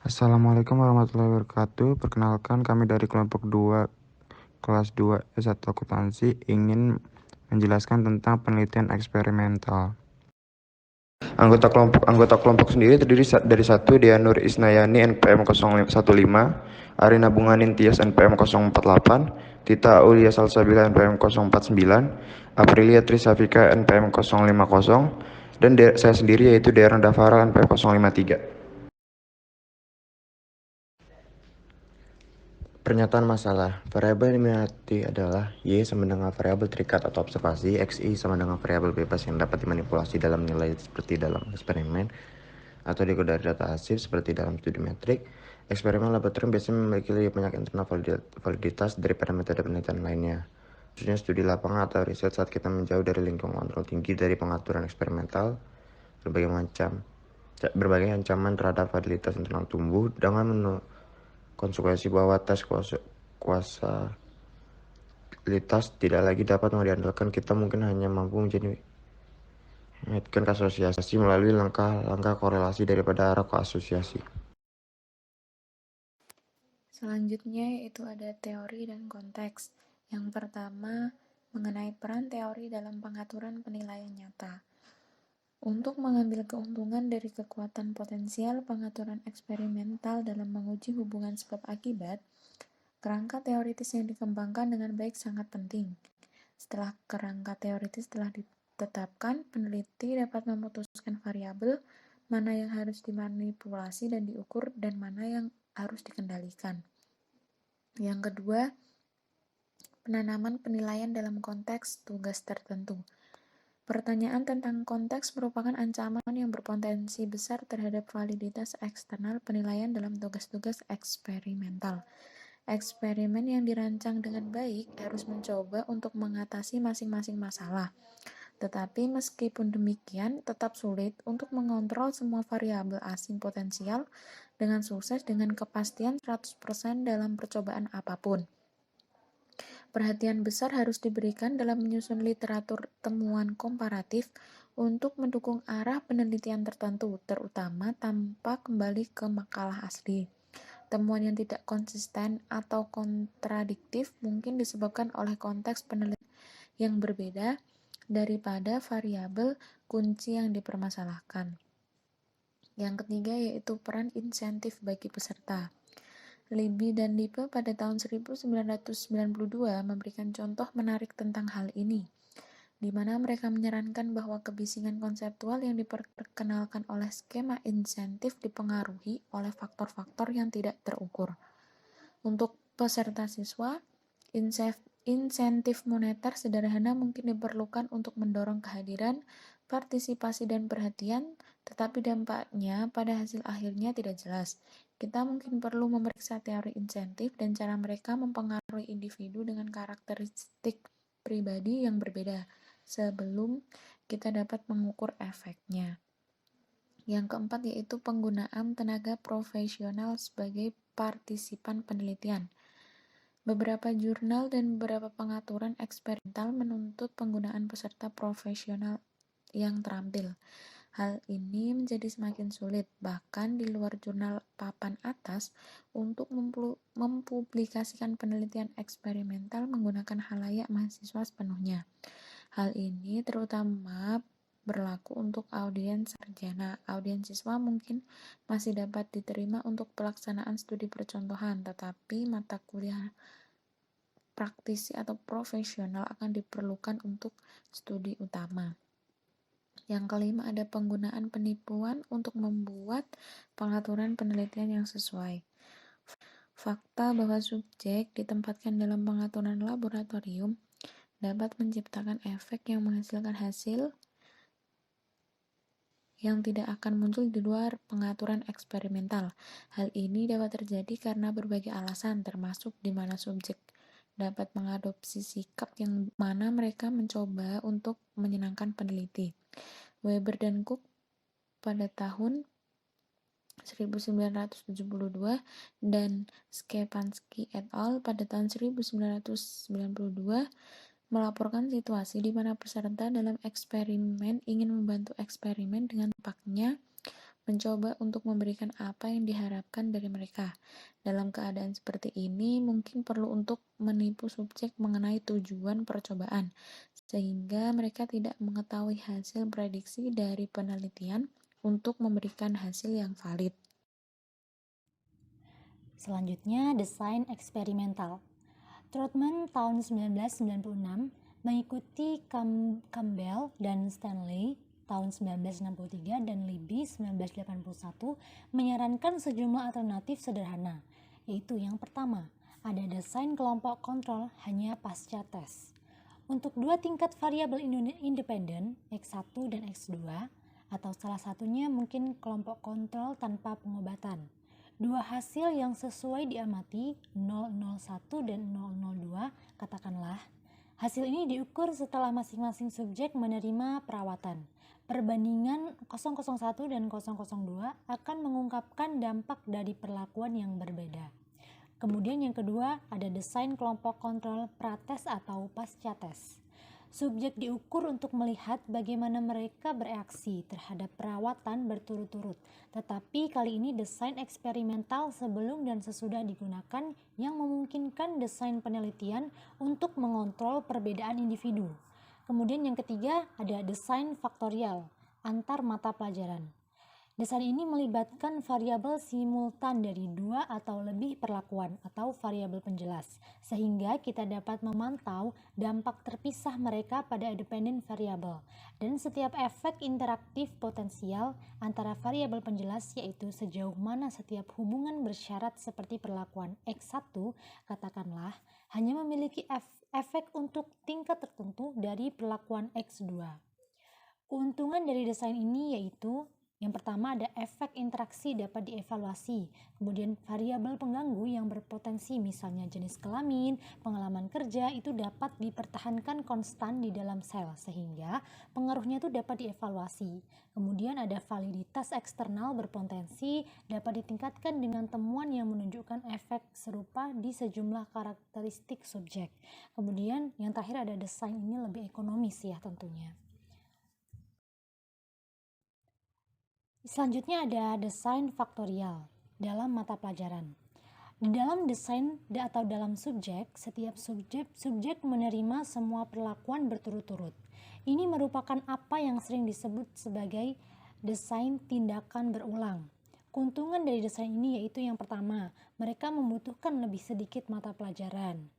Assalamualaikum warahmatullahi wabarakatuh. Perkenalkan, kami dari kelompok 2 kelas 2 S1 Akuntansi ingin menjelaskan tentang penelitian eksperimental. Anggota kelompok sendiri terdiri dari satu Dianur Isnayani NPM 015, Arina Bunganin Tias NPM 048, Tita Aulia Salsabila NPM 049, Aprilia Trisafika NPM 050, dan saya sendiri yaitu Darren Davara NPM 053. Pernyataan masalah. Variabel yang diminati adalah Y sama dengan variabel terikat atau observasi, XI sama dengan variabel bebas yang dapat dimanipulasi dalam nilai seperti dalam eksperimen atau dikode dari data hasil seperti dalam studi metrik. Eksperimen laboratorium biasanya memiliki lebih banyak internal validitas daripada metode penelitian lainnya. Khususnya studi lapangan atau riset saat kita menjauh dari lingkungan kontrol tinggi dari pengaturan eksperimental, berbagai ancaman terhadap validitas internal tumbuh dengan konsekuensi bahwa tes kualitas tidak lagi dapat diandalkan. Kita mungkin hanya mampu menjadikan asosiasi melalui langkah-langkah korelasi daripada arah ke asosiasi. Selanjutnya yaitu ada teori dan konteks. Yang pertama, mengenai peran teori dalam pengaturan penilaian nyata. Untuk mengambil keuntungan dari kekuatan potensial pengaturan eksperimental dalam menguji hubungan sebab akibat, kerangka teoritis yang dikembangkan dengan baik sangat penting. Setelah kerangka teoritis telah ditetapkan, peneliti dapat memutuskan variabel mana yang harus dimanipulasi dan diukur dan mana yang harus dikendalikan. Yang kedua, penanaman penilaian dalam konteks tugas tertentu. Pertanyaan tentang konteks merupakan ancaman yang berpotensi besar terhadap validitas eksternal penilaian dalam tugas-tugas eksperimental. Eksperimen yang dirancang dengan baik harus mencoba untuk mengatasi masing-masing masalah. Tetapi meskipun demikian, tetap sulit untuk mengontrol semua variabel asing potensial dengan sukses dengan kepastian 100% dalam percobaan apapun. Perhatian besar harus diberikan dalam menyusun literatur temuan komparatif untuk mendukung arah penelitian tertentu, terutama tanpa kembali ke makalah asli. Temuan yang tidak konsisten atau kontradiktif mungkin disebabkan oleh konteks penelitian yang berbeda daripada variabel kunci yang dipermasalahkan. Yang ketiga yaitu peran insentif bagi peserta. Libby dan Lippe pada tahun 1992 memberikan contoh menarik tentang hal ini, di mana mereka menyarankan bahwa kebisingan konseptual yang diperkenalkan oleh skema insentif dipengaruhi oleh faktor-faktor yang tidak terukur. Untuk peserta siswa, insentif moneter sederhana mungkin diperlukan untuk mendorong kehadiran, partisipasi, dan perhatian, tetapi dampaknya pada hasil akhirnya tidak jelas. Kita mungkin perlu memeriksa teori insentif dan cara mereka mempengaruhi individu dengan karakteristik pribadi yang berbeda sebelum kita dapat mengukur efeknya. Yang keempat yaitu penggunaan tenaga profesional sebagai partisipan penelitian. Beberapa jurnal dan beberapa pengaturan eksperimental menuntut penggunaan peserta profesional yang terampil. Hal ini menjadi semakin sulit, bahkan di luar jurnal papan atas, untuk mempublikasikan penelitian eksperimental menggunakan khalayak mahasiswa sepenuhnya. Hal ini terutama berlaku untuk audiens sarjana. Audiens siswa mungkin masih dapat diterima untuk pelaksanaan studi percontohan, tetapi mata kuliah praktisi atau profesional akan diperlukan untuk studi utama. Yang kelima ada penggunaan penipuan untuk membuat pengaturan penelitian yang sesuai. Fakta bahwa subjek ditempatkan dalam pengaturan laboratorium dapat menciptakan efek yang menghasilkan hasil yang tidak akan muncul di luar pengaturan eksperimental. Hal ini dapat terjadi karena berbagai alasan, termasuk di mana subjek dapat mengadopsi sikap yang mana mereka mencoba untuk menyenangkan peneliti. Weber dan Cook pada tahun 1972 dan Stefanski et al. Pada tahun 1992 melaporkan situasi di mana peserta dalam eksperimen ingin membantu eksperimen dengan tampaknya mencoba untuk memberikan apa yang diharapkan dari mereka. Dalam keadaan seperti ini, mungkin perlu untuk menipu subjek mengenai tujuan percobaan, sehingga mereka tidak mengetahui hasil prediksi dari penelitian untuk memberikan hasil yang valid. Selanjutnya, desain eksperimental. Trotman tahun 1996 mengikuti Campbell dan Stanley tahun 1963 dan Libby 1981 menyarankan sejumlah alternatif sederhana, yaitu yang pertama, ada desain kelompok kontrol hanya pasca tes. Untuk dua tingkat variabel independen, X1 dan X2, atau salah satunya mungkin kelompok kontrol tanpa pengobatan. Dua hasil yang sesuai diamati 001 dan 002 katakanlah. Hasil ini diukur setelah masing-masing subjek menerima perawatan. Perbandingan 001 dan 002 akan mengungkapkan dampak dari perlakuan yang berbeda. Kemudian yang kedua ada desain kelompok kontrol prates atau pasca tes. Subjek diukur untuk melihat bagaimana mereka bereaksi terhadap perawatan berturut-turut, tetapi kali ini desain eksperimental sebelum dan sesudah digunakan yang memungkinkan desain penelitian untuk mengontrol perbedaan individu. Kemudian yang ketiga ada desain faktorial antar mata pelajaran. Desain ini melibatkan variabel simultan dari dua atau lebih perlakuan atau variabel penjelas, sehingga kita dapat memantau dampak terpisah mereka pada independen variabel dan setiap efek interaktif potensial antara variabel penjelas, yaitu sejauh mana setiap hubungan bersyarat seperti perlakuan X1 katakanlah hanya memiliki efek untuk tingkat tertentu dari perlakuan X2. Keuntungan dari desain ini yaitu yang pertama ada efek interaksi dapat dievaluasi, kemudian variabel pengganggu yang berpotensi misalnya jenis kelamin, pengalaman kerja itu dapat dipertahankan konstan di dalam sel sehingga pengaruhnya itu dapat dievaluasi. Kemudian ada validitas eksternal berpotensi dapat ditingkatkan dengan temuan yang menunjukkan efek serupa di sejumlah karakteristik subjek. Kemudian yang terakhir ada desain ini lebih ekonomis ya tentunya. Selanjutnya ada desain faktorial dalam mata pelajaran. Di dalam desain atau dalam subjek, setiap subjek menerima semua perlakuan berturut-turut. Ini merupakan apa yang sering disebut sebagai desain tindakan berulang. Keuntungan dari desain ini yaitu yang pertama, mereka membutuhkan lebih sedikit mata pelajaran.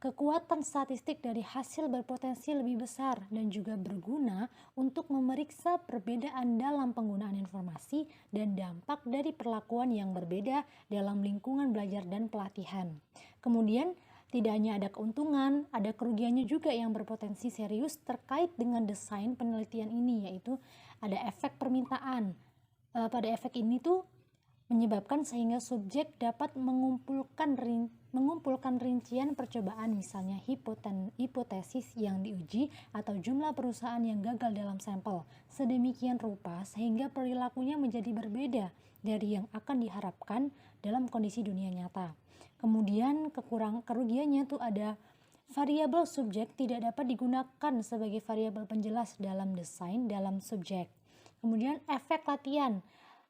Kekuatan statistik dari hasil berpotensi lebih besar dan juga berguna untuk memeriksa perbedaan dalam penggunaan informasi dan dampak dari perlakuan yang berbeda dalam lingkungan belajar dan pelatihan. Kemudian, tidak hanya ada keuntungan, ada kerugiannya juga yang berpotensi serius terkait dengan desain penelitian ini, yaitu ada efek permintaan. Pada efek ini tuh menyebabkan sehingga subjek dapat mengumpulkan rincian percobaan, misalnya hipotesis yang diuji atau jumlah perusahaan yang gagal dalam sampel sedemikian rupa sehingga perilakunya menjadi berbeda dari yang akan diharapkan dalam kondisi dunia nyata. Kemudian kerugiannya tuh ada variabel subjek tidak dapat digunakan sebagai variabel penjelas dalam desain dalam subjek. Kemudian efek latihan.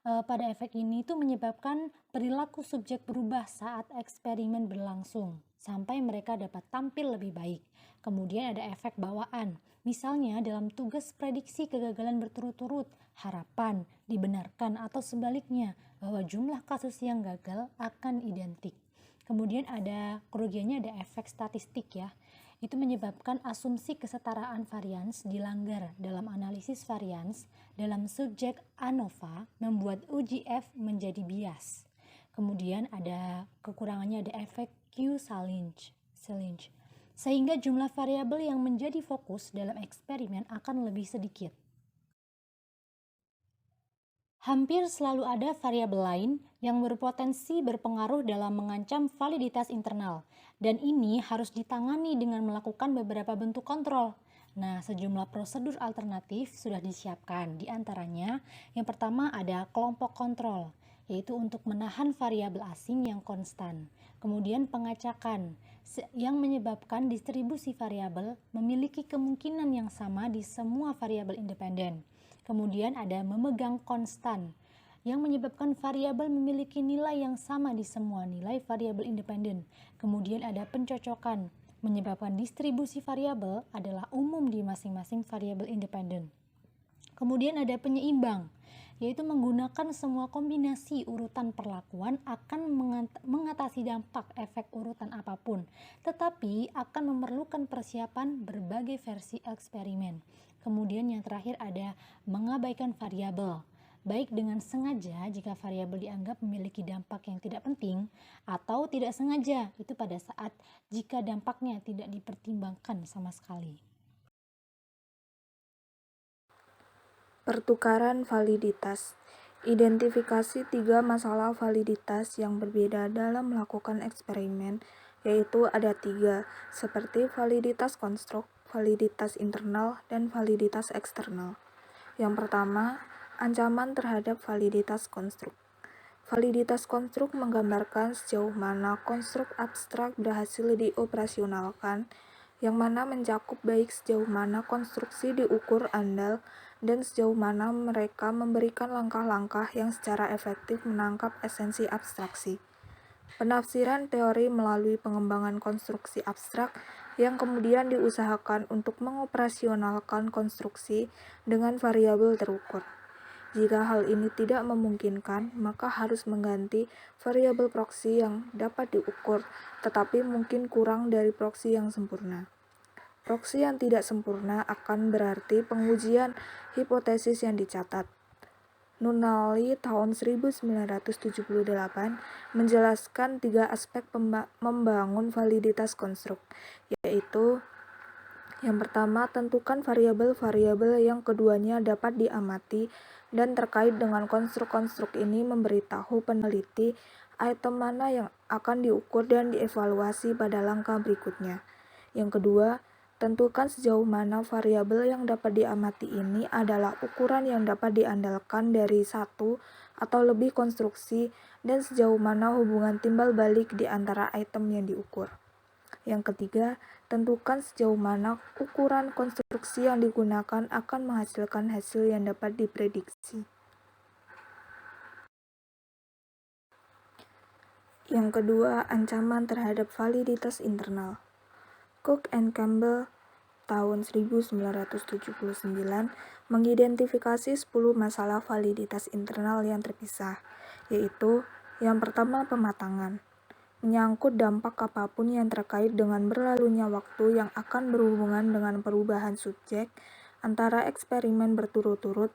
Pada efek ini itu menyebabkan perilaku subjek berubah saat eksperimen berlangsung sampai mereka dapat tampil lebih baik. Kemudian ada efek bawaan. Misalnya dalam tugas prediksi kegagalan berturut-turut, harapan dibenarkan atau sebaliknya bahwa jumlah kasus yang gagal akan identik. Kemudian ada kerugiannya, ada efek statistik ya. Itu menyebabkan asumsi kesetaraan varians dilanggar dalam analisis varians dalam subjek ANOVA membuat uji F menjadi bias. Kemudian ada kekurangannya, ada efek Q-Salinge sehingga jumlah variabel yang menjadi fokus dalam eksperimen akan lebih sedikit. Hampir selalu ada variabel lain yang berpotensi berpengaruh dalam mengancam validitas internal, dan ini harus ditangani dengan melakukan beberapa bentuk kontrol. Nah, sejumlah prosedur alternatif sudah disiapkan. Di antaranya, yang pertama ada kelompok kontrol, yaitu untuk menahan variabel asing yang konstan. Kemudian pengacakan, yang menyebabkan distribusi variabel memiliki kemungkinan yang sama di semua variabel independen. Kemudian ada memegang konstan. yang menyebabkan variabel memiliki nilai yang sama di semua nilai variabel independen. Kemudian ada pencocokan, menyebabkan distribusi variabel adalah umum di masing-masing variabel independen. Kemudian ada penyeimbang, yaitu menggunakan semua kombinasi urutan perlakuan akan mengatasi dampak efek urutan apapun, tetapi akan memerlukan persiapan berbagai versi eksperimen. Kemudian yang terakhir ada mengabaikan variabel, baik dengan sengaja jika variabel dianggap memiliki dampak yang tidak penting, atau tidak sengaja, itu pada saat jika dampaknya tidak dipertimbangkan sama sekali. Pertukaran validitas. Identifikasi 3 masalah validitas yang berbeda dalam melakukan eksperimen, yaitu ada 3, seperti validitas konstruk, validitas internal, dan validitas eksternal. Yang pertama, ancaman terhadap validitas konstruk. Validitas konstruk menggambarkan sejauh mana konstruk abstrak berhasil dioperasionalkan, yang mana mencakup baik sejauh mana konstruksi diukur andal dan sejauh mana mereka memberikan langkah-langkah yang secara efektif menangkap esensi abstraksi. Penafsiran teori melalui pengembangan konstruksi abstrak yang kemudian diusahakan untuk mengoperasionalkan konstruksi dengan variabel terukur. Jika hal ini tidak memungkinkan, maka harus mengganti variabel proksi yang dapat diukur, tetapi mungkin kurang dari proksi yang sempurna. Proksi yang tidak sempurna akan berarti pengujian hipotesis yang dicatat. Nunnally tahun 1978 menjelaskan 3 aspek membangun validitas konstruk, yaitu yang pertama, tentukan variabel-variabel yang keduanya dapat diamati dan terkait dengan konstruk-konstruk ini memberitahu peneliti item mana yang akan diukur dan dievaluasi pada langkah berikutnya. Yang kedua, tentukan sejauh mana variabel yang dapat diamati ini adalah ukuran yang dapat diandalkan dari satu atau lebih konstruksi dan sejauh mana hubungan timbal balik di antara item yang diukur. Yang ketiga, tentukan sejauh mana ukuran konstruksi yang digunakan akan menghasilkan hasil yang dapat diprediksi. Yang kedua, ancaman terhadap validitas internal. Cook and Campbell tahun 1979 mengidentifikasi 10 masalah validitas internal yang terpisah, yaitu yang pertama, pematangan. Menyangkut dampak apapun yang terkait dengan berlalunya waktu yang akan berhubungan dengan perubahan subjek antara eksperimen berturut-turut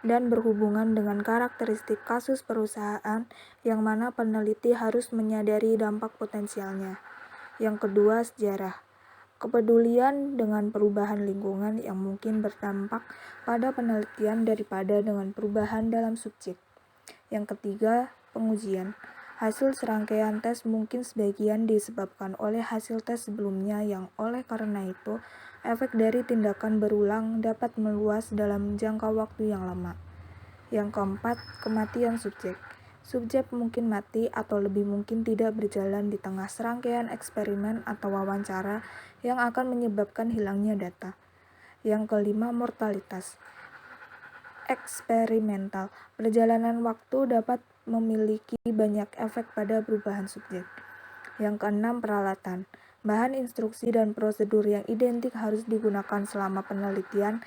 dan berhubungan dengan karakteristik kasus perusahaan yang mana peneliti harus menyadari dampak potensialnya. Yang kedua, sejarah. Kepedulian dengan perubahan lingkungan yang mungkin berdampak pada penelitian daripada dengan perubahan dalam subjek. Yang ketiga, pengujian. Hasil serangkaian tes mungkin sebagian disebabkan oleh hasil tes sebelumnya yang oleh karena itu, efek dari tindakan berulang dapat meluas dalam jangka waktu yang lama. Yang keempat, kematian subjek. Subjek mungkin mati atau lebih mungkin tidak berjalan di tengah serangkaian eksperimen atau wawancara yang akan menyebabkan hilangnya data. Yang kelima, mortalitas eksperimental. Perjalanan waktu dapat memiliki banyak efek pada perubahan subjek. Yang keenam, peralatan. Bahan instruksi dan prosedur yang identik harus digunakan selama penelitian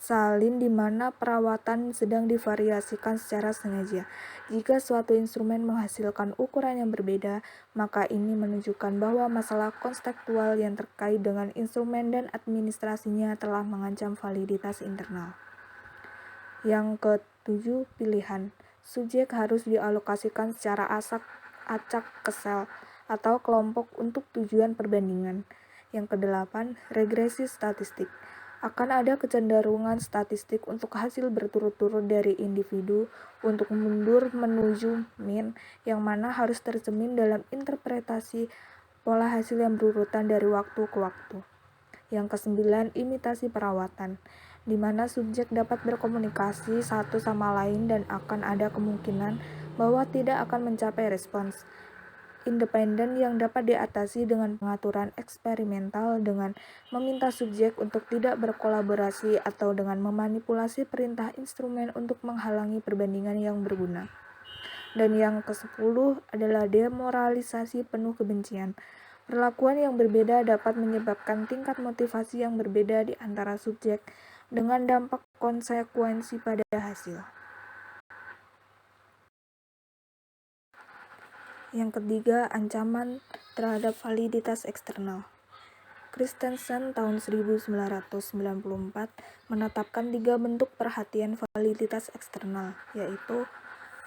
salin di mana perawatan sedang divariasikan secara sengaja. Jika suatu instrumen menghasilkan ukuran yang berbeda, maka ini menunjukkan bahwa masalah konseptual yang terkait dengan instrumen dan administrasinya telah mengancam validitas internal. Yang ketujuh, pilihan. Subjek harus dialokasikan secara acak ke sel atau kelompok untuk tujuan perbandingan. Yang kedelapan, regresi statistik. Akan ada kecenderungan statistik untuk hasil berturut-turut dari individu untuk mundur menuju min yang mana harus tercermin dalam interpretasi pola hasil yang berurutan dari waktu ke waktu. Yang kesembilan, imitasi perawatan, di mana subjek dapat berkomunikasi satu sama lain dan akan ada kemungkinan bahwa tidak akan mencapai respons. independen yang dapat diatasi dengan pengaturan eksperimental dengan meminta subjek untuk tidak berkolaborasi atau dengan memanipulasi perintah instrumen untuk menghalangi perbandingan yang berguna. Dan yang ke-10 adalah demoralisasi penuh kebencian. Perlakuan yang berbeda dapat menyebabkan tingkat motivasi yang berbeda di antara subjek dengan dampak konsekuensi pada hasil. Yang ketiga, ancaman terhadap validitas eksternal. Christensen tahun 1994 menetapkan 3 bentuk perhatian validitas eksternal, yaitu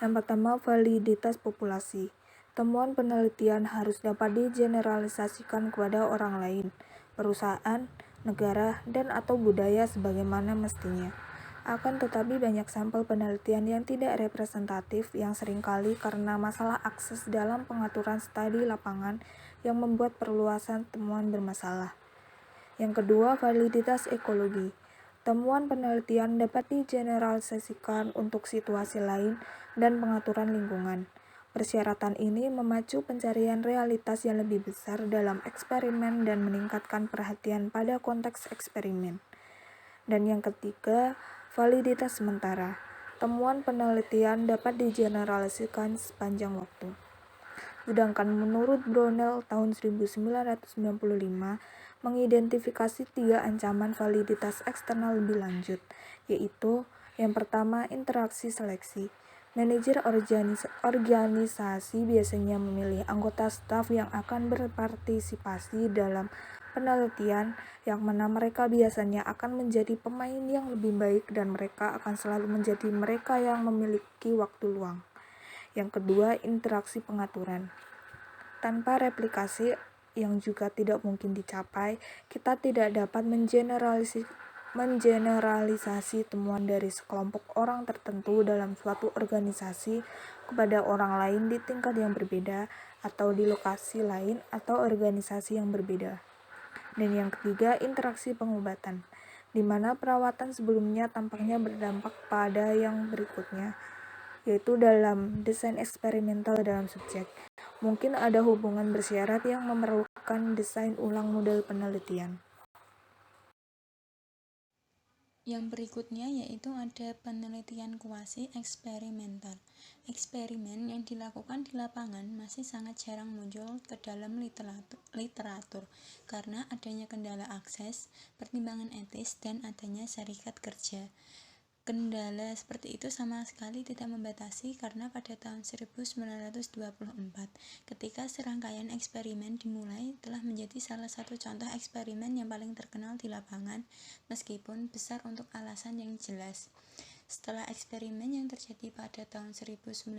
yang pertama, validitas populasi. Temuan penelitian harus dapat digeneralisasikan kepada orang lain, perusahaan, negara, dan atau budaya sebagaimana mestinya. Akan tetapi banyak sampel penelitian yang tidak representatif yang seringkali karena masalah akses dalam pengaturan studi lapangan yang membuat perluasan temuan bermasalah. Yang kedua, validitas ekologi. Temuan penelitian dapat digeneralisasikan untuk situasi lain dan pengaturan lingkungan. Persyaratan ini memacu pencarian realitas yang lebih besar dalam eksperimen dan meningkatkan perhatian pada konteks eksperimen. Dan yang ketiga, validitas sementara. Temuan penelitian dapat digeneralisasikan sepanjang waktu. Sedangkan menurut Brownell tahun 1995 mengidentifikasi 3 ancaman validitas eksternal lebih lanjut, yaitu yang pertama, interaksi seleksi. Manajer organisasi biasanya memilih anggota staf yang akan berpartisipasi dalam penelitian, yang mana mereka biasanya akan menjadi pemain yang lebih baik dan mereka akan selalu menjadi mereka yang memiliki waktu luang. Yang kedua, interaksi pengaturan. Tanpa replikasi yang juga tidak mungkin dicapai, kita tidak dapat mengeneralisasi temuan dari sekelompok orang tertentu dalam suatu organisasi kepada orang lain di tingkat yang berbeda atau di lokasi lain atau organisasi yang berbeda. Dan yang ketiga, interaksi pengobatan, di mana perawatan sebelumnya tampaknya berdampak pada yang berikutnya, yaitu dalam desain eksperimental dalam subjek. Mungkin ada hubungan bersyarat yang memerlukan desain ulang model penelitian. Yang berikutnya yaitu ada penelitian kuasi eksperimental. Eksperimen yang dilakukan di lapangan masih sangat jarang muncul ke dalam literatur karena adanya kendala akses, pertimbangan etis, dan adanya syarikat kerja. Kendala seperti itu sama sekali tidak membatasi karena pada tahun 1924 ketika serangkaian eksperimen dimulai telah menjadi salah satu contoh eksperimen yang paling terkenal di lapangan meskipun besar untuk alasan yang jelas. Setelah eksperimen yang terjadi pada tahun 1927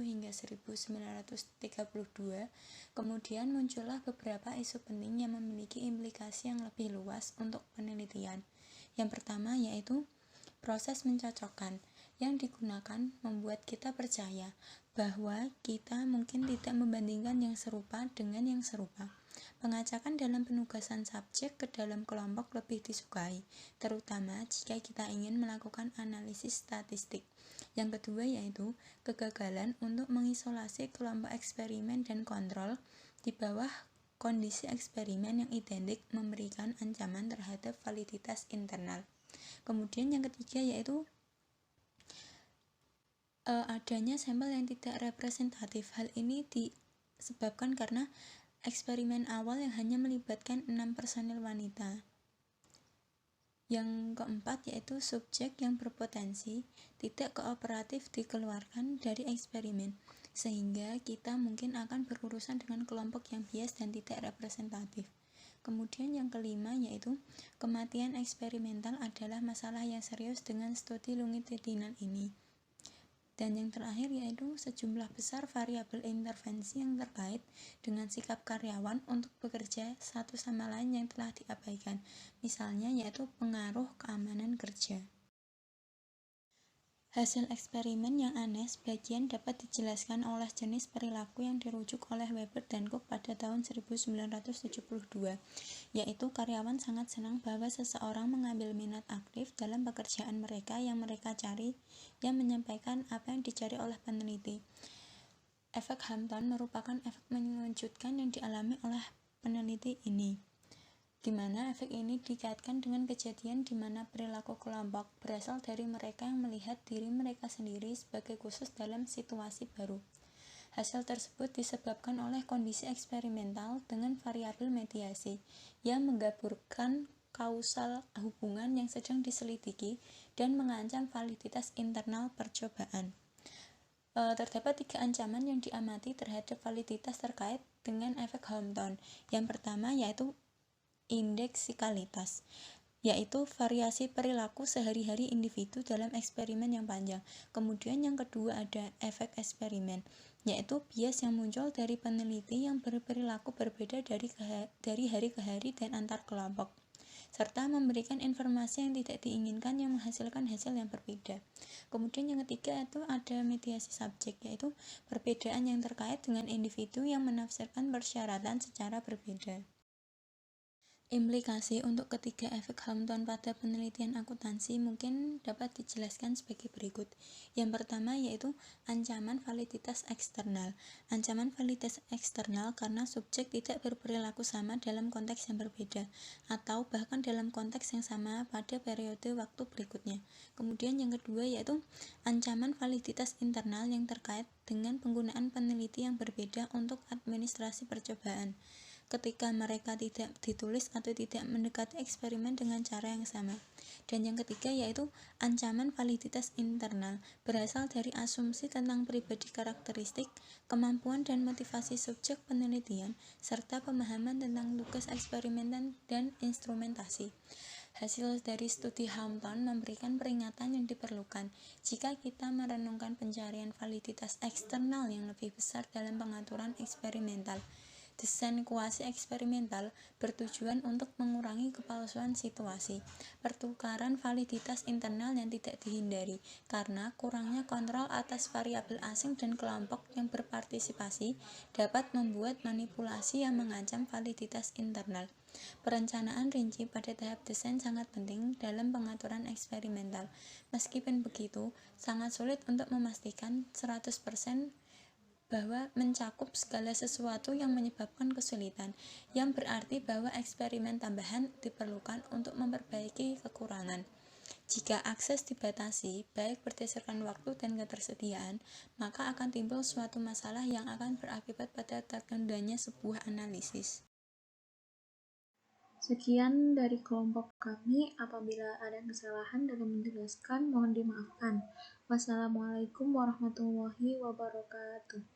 hingga 1932, kemudian muncullah beberapa isu penting yang memiliki implikasi yang lebih luas untuk penelitian. Yang pertama yaitu proses mencocokkan yang digunakan membuat kita percaya bahwa kita mungkin tidak membandingkan yang serupa dengan yang serupa. Pengacakan dalam penugasan subjek ke dalam kelompok lebih disukai, terutama jika kita ingin melakukan analisis statistik. Yang kedua yaitu kegagalan untuk mengisolasi kelompok eksperimen dan kontrol di bawah kondisi eksperimen yang identik memberikan ancaman terhadap validitas internal. Kemudian yang ketiga yaitu adanya sampel yang tidak representatif. Hal ini disebabkan karena eksperimen awal yang hanya melibatkan 6 personil wanita. Yang keempat yaitu subjek yang berpotensi tidak kooperatif dikeluarkan dari eksperimen, sehingga kita mungkin akan berurusan dengan kelompok yang bias dan tidak representatif. Kemudian yang kelima yaitu kematian eksperimental adalah masalah yang serius dengan studi longitudinal ini. Dan yang terakhir yaitu sejumlah besar variabel intervensi yang terkait dengan sikap karyawan untuk bekerja satu sama lain yang telah diabaikan, misalnya yaitu pengaruh keamanan kerja. Hasil eksperimen yang aneh sebagian dapat dijelaskan oleh jenis perilaku yang dirujuk oleh Weber dan Cook pada tahun 1972, yaitu karyawan sangat senang bahwa seseorang mengambil minat aktif dalam pekerjaan mereka yang mereka cari, yang menyampaikan apa yang dicari oleh peneliti. Efek Hampton merupakan efek mengejutkan yang dialami oleh peneliti ini, di mana efek ini dikaitkan dengan kejadian di mana perilaku kelompok berasal dari mereka yang melihat diri mereka sendiri sebagai khusus dalam situasi baru. Hasil tersebut disebabkan oleh kondisi eksperimental dengan variabel mediasi yang menggabungkan kausal hubungan yang sedang diselidiki dan mengancam validitas internal percobaan. Terdapat 3 ancaman yang diamati terhadap validitas terkait dengan efek Hampton. Yang pertama yaitu indeksikalitas, yaitu variasi perilaku sehari-hari individu dalam eksperimen yang panjang. Kemudian yang kedua ada efek eksperimen, yaitu bias yang muncul dari peneliti yang berperilaku berbeda dari hari ke hari dan antar kelompok, serta memberikan informasi yang tidak diinginkan yang menghasilkan hasil yang berbeda. Kemudian yang ketiga itu ada mediasi subjek, yaitu perbedaan yang terkait dengan individu yang menafsirkan persyaratan secara berbeda. Implikasi untuk ketiga efek Hampton pada penelitian akuntansi mungkin dapat dijelaskan sebagai berikut. Yang pertama yaitu ancaman validitas eksternal. Ancaman validitas eksternal karena subjek tidak berperilaku sama dalam konteks yang berbeda, atau bahkan dalam konteks yang sama pada periode waktu berikutnya. Kemudian yang kedua yaitu ancaman validitas internal yang terkait dengan penggunaan peneliti yang berbeda untuk administrasi percobaan, ketika mereka tidak ditulis atau tidak mendekati eksperimen dengan cara yang sama. Dan yang ketiga yaitu ancaman validitas internal, berasal dari asumsi tentang pribadi karakteristik, kemampuan dan motivasi subjek penelitian, serta pemahaman tentang tugas eksperimen dan instrumentasi. Hasil dari studi Hampton memberikan peringatan yang diperlukan jika kita merenungkan pencarian validitas eksternal yang lebih besar dalam pengaturan eksperimental. Desain kuasi eksperimental bertujuan untuk mengurangi kepalsuan situasi, pertukaran validitas internal yang tidak dihindari karena kurangnya kontrol atas variabel asing dan kelompok yang berpartisipasi dapat membuat manipulasi yang mengancam validitas internal. Perencanaan rinci pada tahap desain sangat penting dalam pengaturan eksperimental. Meskipun begitu, sangat sulit untuk memastikan 100% bahwa mencakup segala sesuatu yang menyebabkan kesulitan, yang berarti bahwa eksperimen tambahan diperlukan untuk memperbaiki kekurangan. Jika akses dibatasi, baik berdasarkan waktu dan ketersediaan, maka akan timbul suatu masalah yang akan berakibat pada tertundanya sebuah analisis. Sekian dari kelompok kami. Apabila ada kesalahan dalam menjelaskan, mohon dimaafkan. Wassalamualaikum warahmatullahi wabarakatuh.